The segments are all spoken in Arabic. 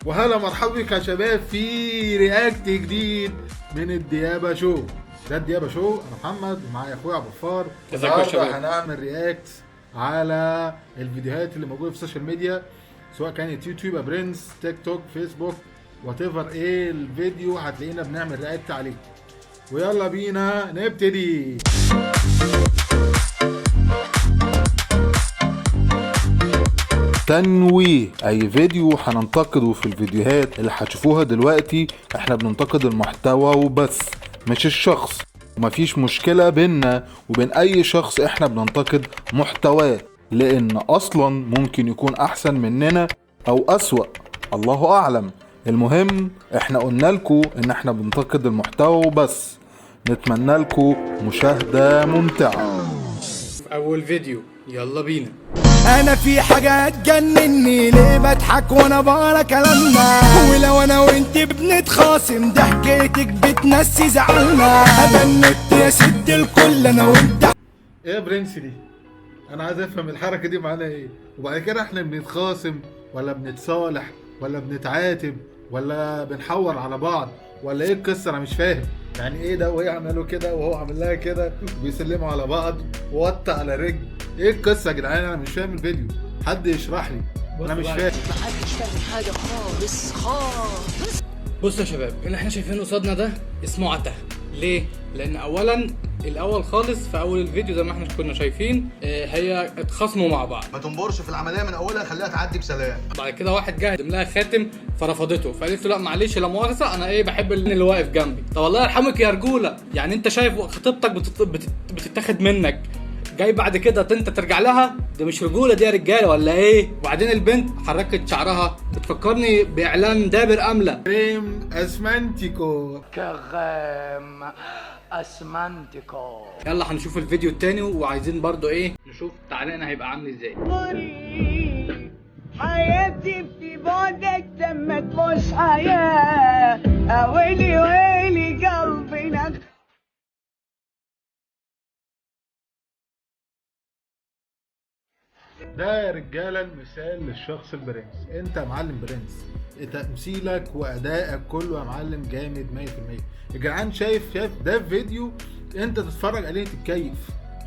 وهلا مرحبا بك يا شباب في رياكت جديد من الديابة شو. ده الديابة شو، انا محمد ومعايا اخويا عبد الغفار. النهارده هنعمل رياكت على الفيديوهات اللي موجوده في السوشيال ميديا، سواء كانت يوتيوب، برنس، تيك توك، فيسبوك، وات ايفر ايه الفيديو هتلاقينا بنعمل رياكت عليه. ويلا بينا نبتدي. تنويه، اي فيديو هننتقده في الفيديوهات اللي هتشوفوها دلوقتي احنا بننتقد المحتوى وبس، مش الشخص. ومفيش مشكلة بيننا وبين اي شخص احنا بننتقد محتواه، لان اصلا ممكن يكون احسن مننا او اسوأ، الله اعلم. المهم احنا قلنا لكم ان احنا بننتقد المحتوى وبس. نتمنى لكم مشاهدة ممتعة. اول فيديو يلا بينا. انا في حاجة تجنني، ليه بضحك وانا بقرا كلامنا؟ ولو انا وانت بنتخاصم ضحكتك بتنسي زعلنا. ابنت يا ست الكل انا وانت. ايه يا برنس دي؟ انا عايز افهم الحركة دي معناها ايه، وبعد كده احنا بنتخاصم ولا بنتصالح ولا بنتعاتب ولا بنحور على بعض ولا ايه القصة؟ انا مش فاهم. يعني ايه ده وهي عملوا كده وهو عامل لها كده وبيسلموا على بعض ووطى على رجل؟ ايه القصة يا جدعان؟ انا مش فاهم الفيديو، حد يشرح لي، انا مش فاهم. محدش فاهم حاجة خالص خالص. بصوا يا شباب، اللي احنا شايفينه قصادنا ده اسمه عته. ليه؟ لان اولا الاول خالص في اول الفيديو زي ما احنا كنا شايفين هي اتخاصموا مع بعض. ما تنبرش في العمليه من اولها، خليها تعدي بسلام. بعد كده واحد جه قدم لها خاتم فرفضته، فقالت له لا معلش لا مؤاخذه، انا ايه بحب اللي واقف جنبي. طب الله يرحمك يا رجوله، يعني انت شايف خطيبتك بتتاخد منك، جاي بعد كده انت ترجع لها؟ ده مش رجوله دي يا رجاله ولا ايه؟ وبعدين البنت حركت شعرها بتفكرني باعلان دابر امله. كريم اسمنتيكو. كغام اسمنتيكو. يلا هنشوف الفيديو التاني، وعايزين برضو ايه نشوف تعليقنا هيبقى عامل ازاي. حياتي في بعدك تمت مش حياة، ويلي ويلي قلبي نغ. ده يا رجاله المثال للشخص البرنس. انت يا معلم برنس، تمثيلك وادائك كله يا معلم جامد 100%. يا جدعان شايف ده فيديو انت تتفرج عليه تتكيف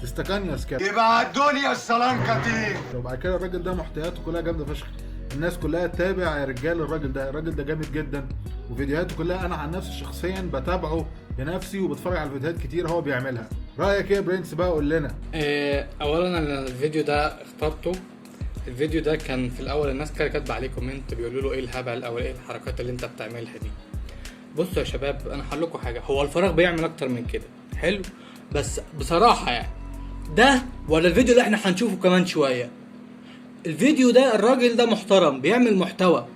تستكنيس كده. يبقى الدنيا السلام كتير. وبعد كده الراجل ده محتوياته كلها جامده فشخ، الناس كلها تتابع يا رجال الراجل ده جامد جدا، وفيديوهاته كلها انا عن نفسي شخصيا بتابعه بنفسي وبتفرج على فيديوهات كتير هو بيعملها. رايك ايه يا برنس بقى؟ قول لنا. اولا انا الفيديو ده اخترته. الفيديو ده كان في الاول الناس كانت كاتبه عليه كومنت بيقولوا له ايه الهبل او ايه الحركات اللي انت بتعملها دي. بصوا يا شباب، انا هقول لكم حاجه، هو الفراغ بيعمل اكتر من كده حلو، بس بصراحه يعني ده ولا الفيديو اللي احنا هنشوفه كمان شويه، الفيديو ده الراجل ده محترم بيعمل محتوى.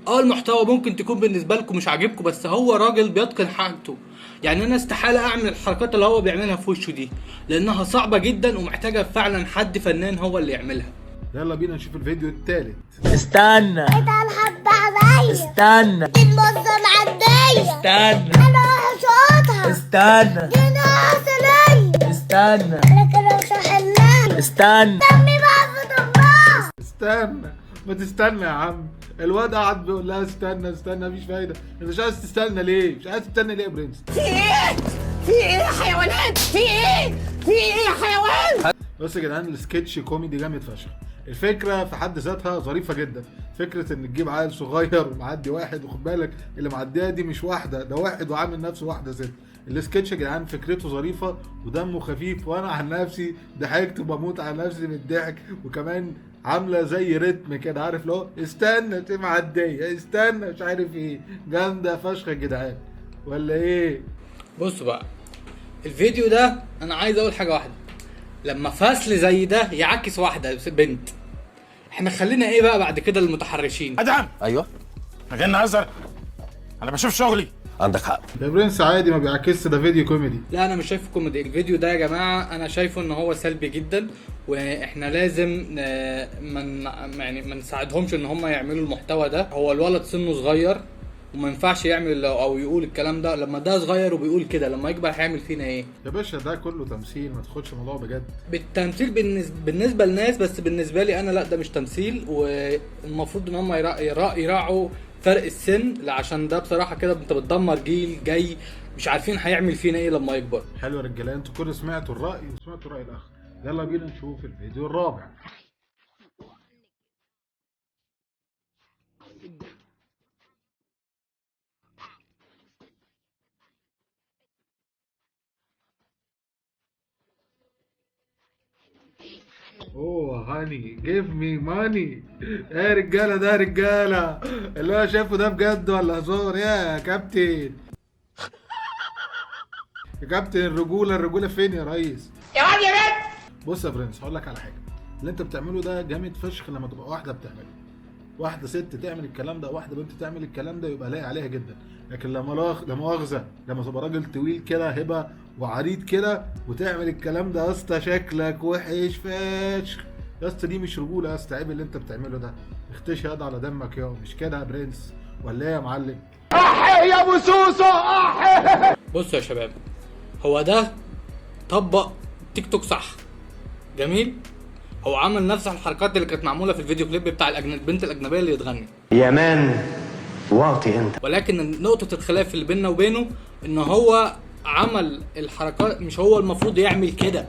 المحتوى ممكن تكون بالنسبه لكم مش عاجبكم، بس هو راجل بيتقن حاجته. يعني انا استحاله اعمل الحركات اللي هو بيعملها في وشه دي، لانها صعبه جدا ومحتاجه فعلا حد فنان هو اللي يعملها. يلا بينا نشوف الفيديو التالت. استنى انت الحب عليا، استنى المصة معدية، استنى انا هشوطها، استنى دي ناقصة ليا، استنى انا كده مش هحلها، استنى دمي بقى في ضمها. استنى، ما تستنى يا عم. الواد قعد بيقول لها استنى مفيش فايده. انت مش عايز تستنى ليه؟ مش عايز تستنى ليه يا برنس؟ في ايه؟ في ايه يا حيوانات؟ في ايه؟ في ايه يا حيوان؟ بس يا جدعان السكتش كوميدي جامد فشخ. الفكره في حد ذاتها ظريفه جدا، فكره ان تجيب عيل صغير ومعدي واحد، وخد بالك اللي معديها دي مش واحده، ده واحد وعامل نفسه واحده ست. السكتش يا جدعان فكرته ظريفه ودمه خفيف، وانا عن نفسي ضحكت وبموت على نفسي من الضحك. وكمان عامله زي رتم كده، عارف لو استنى دي معديه، استنى مش عارف ايه. جامده فشخ يا جدعان ولا ايه؟ بصوا بقى الفيديو ده، انا عايز اقول حاجه واحده، لما فصل زي ده يعكس واحده بنت، احنا خلينا ايه بقى بعد كده المتحرشين. ادهم، ايوه احنا جايين نهزر، انا بشوف شغلي. عندك حق. يا برنس عادي ما بيعكسش، ده فيديو كوميدي. لا انا مش شايفه كوميدي الفيديو ده يا جماعه، انا شايفه ان هو سلبي جدا، واحنا لازم ما نساعدهمش ان هم يعملوا المحتوى ده. هو الولد سنه صغير وما ينفعش يعمل او يقول الكلام ده، لما ده صغير وبيقول كده لما يكبر هيعمل فينا ايه؟ يا باشا ده كله تمثيل، ما تاخدش الموضوع بجد. بالتمثيل بالنسبه للناس، بس بالنسبه لي انا لا، ده مش تمثيل، والمفروض ان هم يراعوا فرق السن، عشان ده بصراحه كده انت بتدمر جيل جاي مش عارفين هيعمل فينا ايه لما يكبر. حلو يا رجاله، انتوا كلوا سمعتوا الراي وسمعتوا راي الاخر. يلا بينا نشوف الفيديو الرابع. اوه هاني جيف مي ماني. يا رجاله ده رجاله اللي هو شايفه ده بجد ولا هزار يا كابتن؟ يا كابتن الرجوله فين يا ريس؟ يا واد يا بنت. بص يا برنس هقول لك على حاجه. اللي انت بتعمله ده جامد فشخ لما تبقى واحده بتعمله. واحده ست تعمل الكلام ده، واحده بنت تعمل الكلام ده، يبقى لايق عليها جدا. لكن لما مؤاخذه لما تبقى راجل طويل كده هبه وعريض كده وتعمل الكلام ده يا اسطى شكلك وحش فشخ يا اسطى. دي مش رجوله يا اسطى، عيب اللي انت بتعمله ده. اختشي ياض على دمك يا مش كده يا برنس ولا ايه يا معلم؟ يا ابو سوسو. بصوا يا شباب، هو ده طبق تيك توك صح، جميل. هو عمل نفس الحركات اللي كانت معموله في الفيديو كليب بتاع البنت الاجنبيه اللي بتغني. يا مان واطي انت. ولكن نقطه الخلاف اللي بيننا وبينه ان هو عمل الحركات، مش هو المفروض يعمل كده.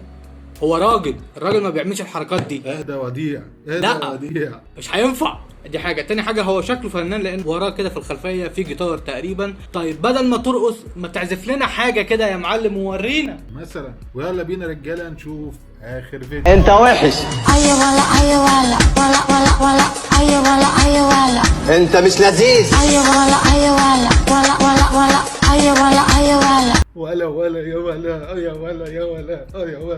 هو الراجل ما بيعملش الحركات دي. اهدى وديع اهدى لا وديع. مش هينفع. دي حاجه. تاني حاجه هو شكله فنان لان وراه كده في الخلفيه في جيتار تقريبا. طيب بدل ما ترقص ما تعزف لنا حاجه كده يا معلم وورينا مثلا. ويلا بينا رجاله نشوف اخر فيديو. انت وحش. اي ولا اي ولا انت مش لذيذ. اي ولا اي ولا يا ولا يا ولا يا ولا يا ولا يا ولا يا ولا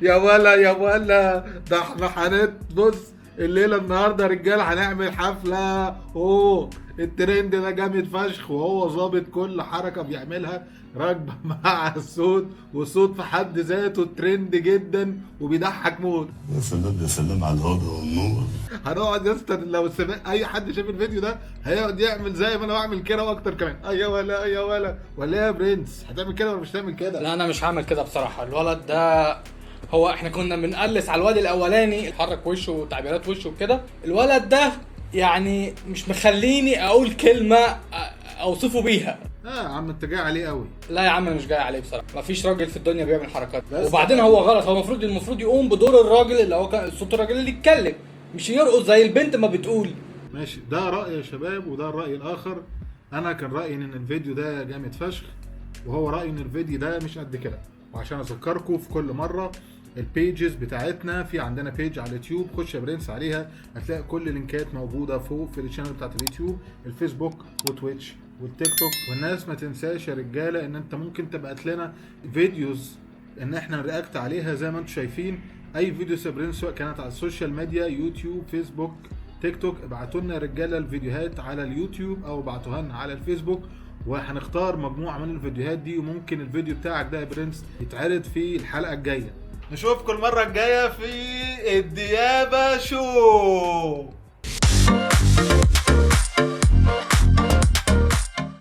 يا ولا يا ولا. ده احنا هنبص الليله النهارده يا رجاله هنعمل حفله. اوه الترند ده جامد فشخ، وهو ظابط كل حركه بيعملها راكبه مع الصوت، والصوت في حد ذاته ترند جدا وبيضحك موت. يا سلام يا سلام على الهضا والنور. هنقعد يا اسطى لو اي حد شاف الفيديو ده هيقعد يعمل زي ما انا بعمل كده واكتر كمان. يا ولا يا ولا يا برنس هتعمل كده ولا مش هتعمل كده؟ لا انا مش هعمل كده بصراحه. الولد ده هو احنا كنا بنقلس على الواد الاولاني حرك وشه وتعبيرات وشه وكده. الولد ده يعني مش مخليني اقول كلمه اوصفه بيها. يا عم انت جاي عليه قوي. لا يا عم مش جاي عليه بصراحه. مفيش راجل في الدنيا بيعمل حركات. وبعدين هو غلط. هو المفروض يقوم بدور الراجل اللي هو كان صوت الراجل اللي يتكلم، مش يرقص زي البنت ما بتقول. ماشي ده رأي يا شباب وده الرأي الآخر. أنا كان رأيي إن الفيديو ده جامد فشخ، وهو رأيي إن الفيديو ده مش قد كده. وعشان أذكركم في كل مرة البيجز بتاعتنا، في عندنا بيج على اليوتيوب، خش يا برنس عليها هتلاقي كل اللينكات موجودة فوق في الشانل بتاعت اليوتيوب، الفيسبوك وتويتش والتيك توك. والناس ما تنساش يا رجالة إن أنت ممكن تبعت لنا فيديوز إن إحنا نرياكت عليها زي ما أنتم شايفين. أي فيديو يا برنس سواء كانت على السوشيال ميديا يوتيوب فيسبوك تيك توك، ابعتوا لنا يا رجاله الفيديوهات على اليوتيوب او ابعتوها لنا على الفيسبوك، وهنختار مجموعه من الفيديوهات دي، وممكن الفيديو بتاعك ده يا برنس يتعرض في الحلقه الجايه. نشوفكم المره الجايه في الديابه شو.